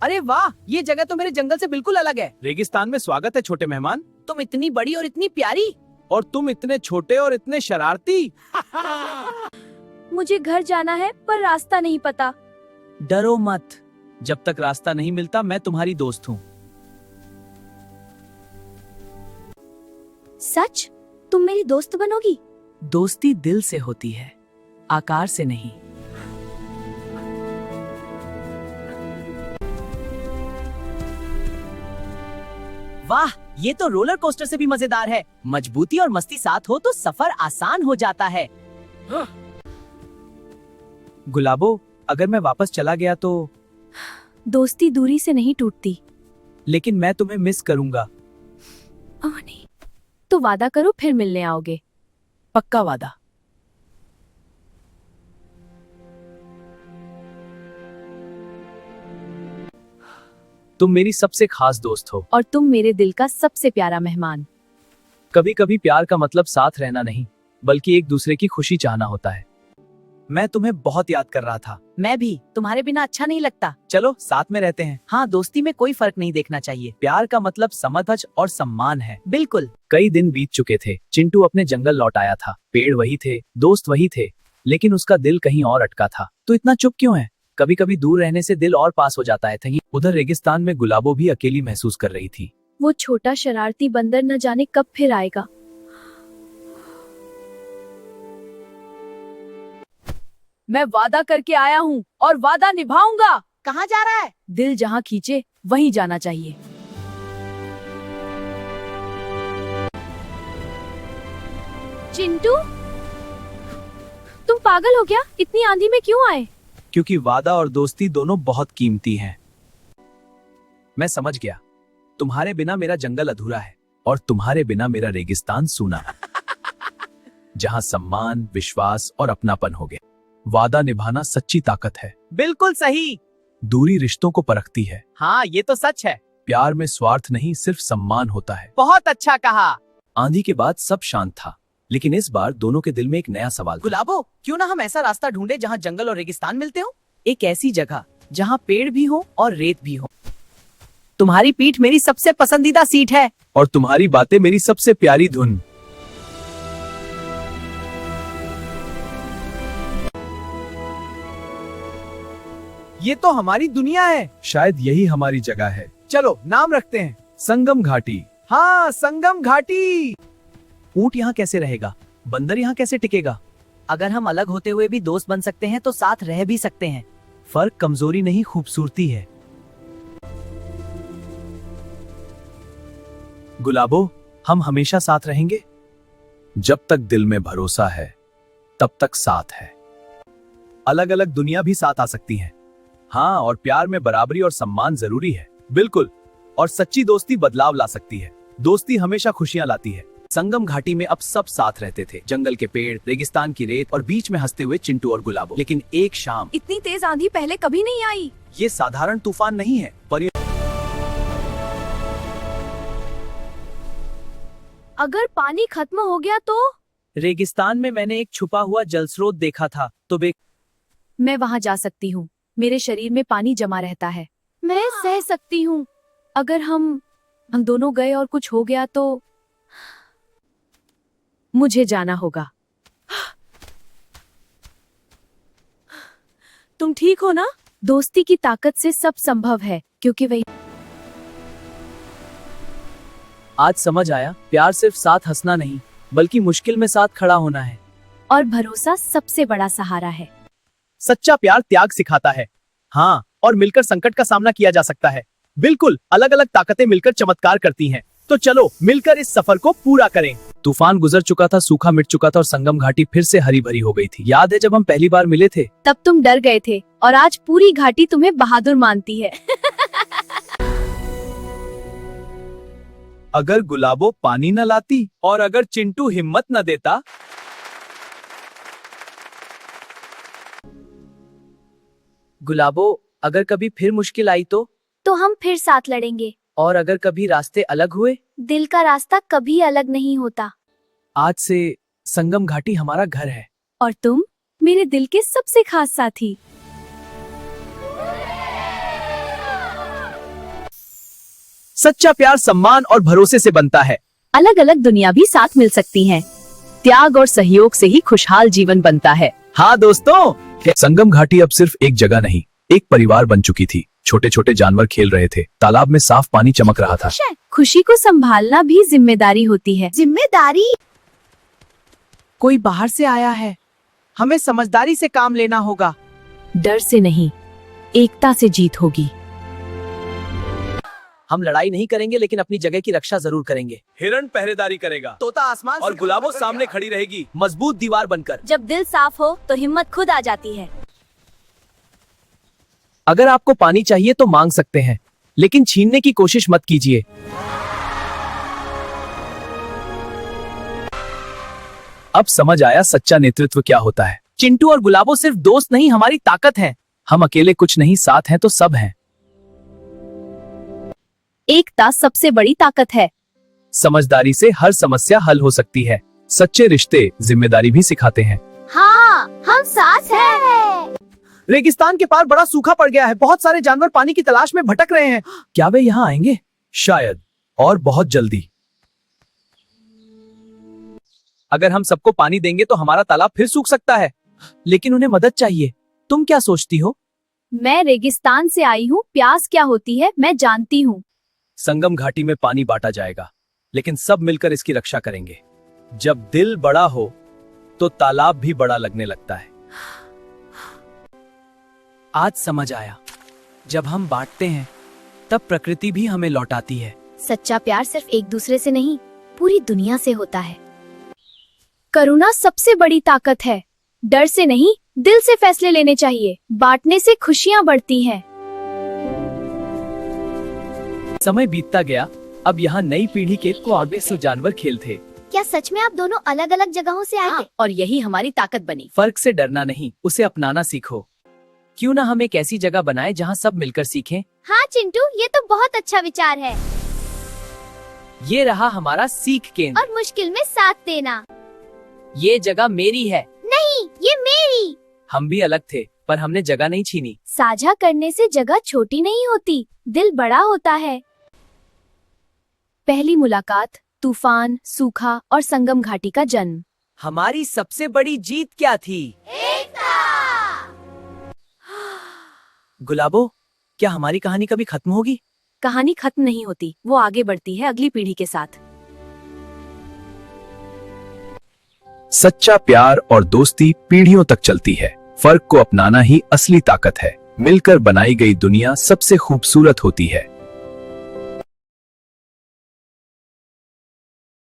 अरे वाह, ये जगह तो मेरे जंगल से बिल्कुल अलग है। रेगिस्तान में स्वागत है छोटे मेहमान। तुम इतनी बड़ी और इतनी प्यारी। और तुम इतने छोटे और इतने शरारती। मुझे घर जाना है पर रास्ता नहीं पता। डरो मत, जब तक रास्ता नहीं मिलता मैं तुम्हारी दोस्त हूँ। सच? तुम मेरी दोस्त बनोगी? दोस्ती दिल से होती है, आकार से नहीं। वाह, ये तो रोलर कोस्टर से भी मजेदार है। मजबूती और मस्ती साथ हो तो सफर आसान हो जाता है। गुलाबो, अगर मैं वापस चला गया तो? दोस्ती दूरी से नहीं टूटती। लेकिन मैं तुम्हें मिस करूंगा। ओह नहीं। तो वादा करो फिर मिलने आओगे। पक्का वादा। तुम मेरी सबसे खास दोस्त हो। और तुम मेरे दिल का सबसे प्यारा मेहमान। कभी कभी प्यार का मतलब साथ रहना नहीं, बल्कि एक दूसरे की खुशी चाहना होता है। मैं तुम्हें बहुत याद कर रहा था। मैं भी, तुम्हारे बिना अच्छा नहीं लगता। चलो साथ में रहते हैं। हाँ, दोस्ती में कोई फर्क नहीं देखना चाहिए। प्यार का मतलब समझ और सम्मान है। बिल्कुल। कई दिन बीत चुके थे। चिंटू अपने जंगल लौट आया था। पेड़ वही थे, दोस्त वही थे, लेकिन उसका दिल कहीं और अटका था। तो इतना चुप क्यों है? कभी कभी दूर रहने से दिल और पास हो जाता है। उधर रेगिस्तान में गुलाबो भी अकेली महसूस कर रही थी। वो छोटा शरारती बंदर न जाने कब फिर आएगा। मैं वादा करके आया हूँ और वादा निभाऊंगा। कहाँ जा रहा है? दिल जहाँ खींचे वहीं जाना चाहिए। चिंटू, तुम पागल हो क्या? इतनी आंधी में क्यों आए? क्योंकि वादा और दोस्ती दोनों बहुत कीमती हैं। मैं समझ गया। तुम्हारे बिना मेरा जंगल अधूरा है और तुम्हारे बिना मेरा रेगिस्तान सूना। जहाँ सम्मान, विश्वास और अपनापन हो गया। वादा निभाना सच्ची ताकत है। बिल्कुल सही। दूरी रिश्तों को परखती है। हाँ, ये तो सच है। प्यार में स्वार्थ नहीं, सिर्फ सम्मान होता है। बहुत अच्छा कहा। आंधी के बाद सब शांत था, लेकिन इस बार दोनों के दिल में एक नया सवाल था। गुलाबो, क्यों ना हम ऐसा रास्ता ढूंढे जहाँ जंगल और रेगिस्तान मिलते हो। एक ऐसी जगह जहाँ पेड़ भी हो और रेत भी हो। तुम्हारी पीठ मेरी सबसे पसंदीदा सीट है। और तुम्हारी बातें मेरी सबसे प्यारी धुन। ये तो हमारी दुनिया है। शायद यही हमारी जगह है। चलो नाम रखते हैं। संगम घाटी। हाँ, संगम घाटी। ऊंट यहाँ कैसे रहेगा? बंदर यहाँ कैसे टिकेगा? अगर हम अलग होते हुए भी दोस्त बन सकते हैं तो साथ रह भी सकते हैं। फर्क कमजोरी नहीं, खूबसूरती है। गुलाबो, हम हमेशा साथ रहेंगे। जब तक दिल में भरोसा है तब तक साथ है। अलग अलग दुनिया भी साथ आ सकती है। हाँ, और प्यार में बराबरी और सम्मान जरूरी है। बिल्कुल। और सच्ची दोस्ती बदलाव ला सकती है। दोस्ती हमेशा खुशियां लाती है। संगम घाटी में अब सब साथ रहते थे। जंगल के पेड़, रेगिस्तान की रेत और बीच में हंसते हुए चिंटू और गुलाबो। लेकिन एक शाम, इतनी तेज आंधी पहले कभी नहीं आई। ये साधारण तूफान नहीं है, पर अगर पानी खत्म हो गया तो? रेगिस्तान में मैंने एक छुपा हुआ जल स्रोत देखा था। तो मैं वहां जा सकती हूँ। मेरे शरीर में पानी जमा रहता है। मैं सह सकती हूँ। अगर हम दोनों गए और कुछ हो गया तो मुझे जाना होगा। तुम ठीक हो ना? दोस्ती की ताकत से सब संभव है, क्योंकि वही। आज समझ आया, प्यार सिर्फ साथ हंसना नहीं, बल्कि मुश्किल में साथ खड़ा होना है। और भरोसा सबसे बड़ा सहारा है। सच्चा प्यार त्याग सिखाता है। हाँ, और मिलकर संकट का सामना किया जा सकता है। बिल्कुल, अलग अलग ताकतें मिलकर चमत्कार करती हैं। तो चलो मिलकर इस सफर को पूरा करें। तूफान गुजर चुका था, सूखा मिट चुका था और संगम घाटी फिर से हरी भरी हो गई थी। याद है जब हम पहली बार मिले थे? तब तुम डर गए थे और आज पूरी घाटी तुम्हें बहादुर मानती है। अगर गुलाबो पानी न लाती और अगर चिंटू हिम्मत न देता। गुलाबो, अगर कभी फिर मुश्किल आई तो हम फिर साथ लड़ेंगे। और अगर कभी रास्ते अलग हुए? दिल का रास्ता कभी अलग नहीं होता। आज से संगम घाटी हमारा घर है। और तुम मेरे दिल के सबसे खास साथी। सच्चा प्यार सम्मान और भरोसे से बनता है। अलग अलग दुनिया भी साथ मिल सकती हैं। त्याग और सहयोग से ही खुशहाल जीवन बनता है। हाँ दोस्तों, संगम घाटी अब सिर्फ एक जगह नहीं, एक परिवार बन चुकी थी। छोटे छोटे जानवर खेल रहे थे, तालाब में साफ पानी चमक रहा था। खुशी को संभालना भी जिम्मेदारी होती है। जिम्मेदारी? कोई बाहर से आया है, हमें समझदारी से काम लेना होगा। डर से नहीं, एकता से जीत होगी। हम लड़ाई नहीं करेंगे लेकिन अपनी जगह की रक्षा जरूर करेंगे। हिरण पहरेदारी करेगा, तोता आसमान और गुलाबो सामने खड़ी रहेगी, मजबूत दीवार बनकर। जब दिल साफ हो तो हिम्मत खुद आ जाती है। अगर आपको पानी चाहिए तो मांग सकते हैं, लेकिन छीनने की कोशिश मत कीजिए। अब समझ आया सच्चा नेतृत्व क्या होता है। चिंटू और गुलाबो सिर्फ दोस्त नहीं, हमारी ताकत है। हम अकेले कुछ नहीं, साथ हैं तो सब हैं। एकता सबसे बड़ी ताकत है। समझदारी से हर समस्या हल हो सकती है। सच्चे रिश्ते जिम्मेदारी भी सिखाते हैं। हाँ, हम साथ हैं। रेगिस्तान के पार बड़ा सूखा पड़ गया है, बहुत सारे जानवर पानी की तलाश में भटक रहे हैं। क्या वे यहाँ आएंगे? शायद, और बहुत जल्दी। अगर हम सबको पानी देंगे तो हमारा तालाब फिर सूख सकता है, लेकिन उन्हें मदद चाहिए। तुम क्या सोचती हो? मैं रेगिस्तान से आई हूँ, प्यास क्या होती है मैं जानती हूँ। संगम घाटी में पानी बांटा जाएगा, लेकिन सब मिलकर इसकी रक्षा करेंगे। जब दिल बड़ा हो तो तालाब भी बड़ा लगने लगता है। आज समझ आया, जब हम बांटते हैं तब प्रकृति भी हमें लौटाती है। सच्चा प्यार सिर्फ एक दूसरे से नहीं, पूरी दुनिया से होता है। करुणा सबसे बड़ी ताकत है। डर से नहीं, दिल से फैसले लेने चाहिए। बांटने से खुशियाँ बढ़ती हैं। समय बीतता गया, अब यहाँ नई पीढ़ी के को जानवर खेल थे। क्या सच में आप दोनों अलग अलग जगहों से आए थे? और यही हमारी ताकत बनी। फर्क से डरना नहीं, उसे अपनाना सीखो। क्यों ना हम एक ऐसी जगह बनाएं जहाँ सब मिलकर सीखें। हाँ चिंटू, ये तो बहुत अच्छा विचार है। ये रहा हमारा सीख केंद्र। और मुश्किल में साथ देना। ये जगह मेरी है। नहीं, ये मेरी। हम भी अलग थे, पर हमने जगह नहीं छीनी। साझा करने से जगह छोटी नहीं होती, दिल बड़ा होता है। पहली मुलाकात, तूफान, सूखा और संगम घाटी का जन्म। हमारी सबसे बड़ी जीत क्या थी? गुलाबो, क्या हमारी कहानी कभी खत्म होगी? कहानी खत्म नहीं होती, वो आगे बढ़ती है अगली पीढ़ी के साथ। सच्चा प्यार और दोस्ती पीढ़ियों तक चलती है। फर्क को अपनाना ही असली ताकत है। मिलकर बनाई गई दुनिया सबसे खूबसूरत होती है।